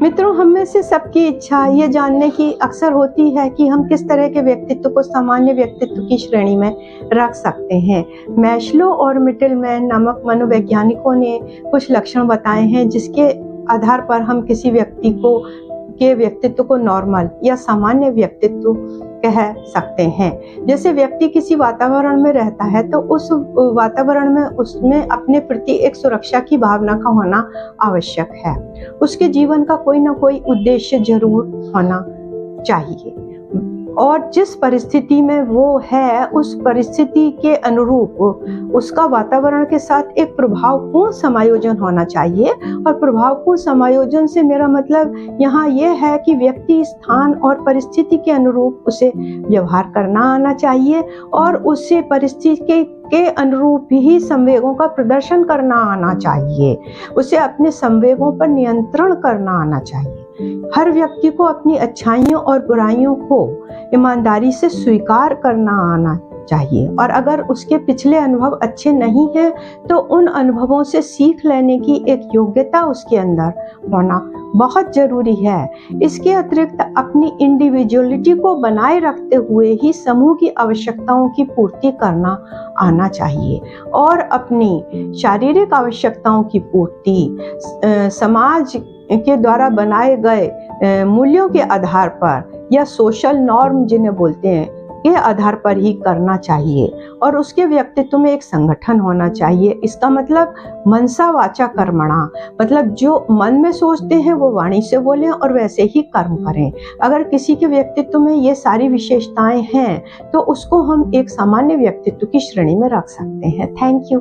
मित्रों, हम में से सबकी इच्छा ये जानने की अक्सर होती है कि हम किस तरह के व्यक्तित्व को सामान्य व्यक्तित्व की श्रेणी में रख सकते हैं। मैस्लो और मिटलमैन नामक मनोवैज्ञानिकों ने कुछ लक्षण बताए हैं जिसके आधार पर हम किसी व्यक्तित्व को नॉर्मल या सामान्य व्यक्तित्व कह सकते हैं। जैसे व्यक्ति किसी वातावरण में रहता है तो उस वातावरण में उसमें अपने प्रति एक सुरक्षा की भावना का होना आवश्यक है। उसके जीवन का कोई ना कोई उद्देश्य जरूर होना चाहिए और जिस परिस्थिति में वो है उस परिस्थिति के अनुरूप उसका वातावरण के साथ एक प्रभावपूर्ण समायोजन होना चाहिए। और प्रभावपूर्ण समायोजन से मेरा मतलब यहाँ ये है कि व्यक्ति स्थान और परिस्थिति के अनुरूप उसे व्यवहार करना आना चाहिए और उसे परिस्थिति के अनुरूप ही संवेगों का प्रदर्शन करना आना चाहिए। उसे अपने संवेगों पर नियंत्रण करना आना चाहिए। हर व्यक्ति को अपनी अच्छाइयों और बुराइयों को ईमानदारी से स्वीकार करना आना चाहिए और अगर उसके पिछले अनुभव अच्छे नहीं हैं तो उन अनुभवों से सीख लेने की एक योग्यता उसके अंदर होना बहुत जरूरी है। इसके अतिरिक्त अपनी इंडिविजुअलिटी को बनाए रखते हुए ही समूह की आवश्यकताओं की पूर्ति करना आना चाहिए और अपनी शारीरिक आवश्यकताओं की पूर्ति समाज के द्वारा बनाए गए मूल्यों के आधार पर या सोशल नॉर्म जिन्हें बोलते हैं के आधार पर ही करना चाहिए। और उसके व्यक्तित्व में एक संगठन होना चाहिए। इसका मतलब मनसा वाचा कर्मणा, मतलब जो मन में सोचते हैं वो वाणी से बोलें और वैसे ही कर्म करें। अगर किसी के व्यक्तित्व में ये सारी विशेषताएं हैं तो उसको हम एक सामान्य व्यक्तित्व की श्रेणी में रख सकते हैं। Thank you.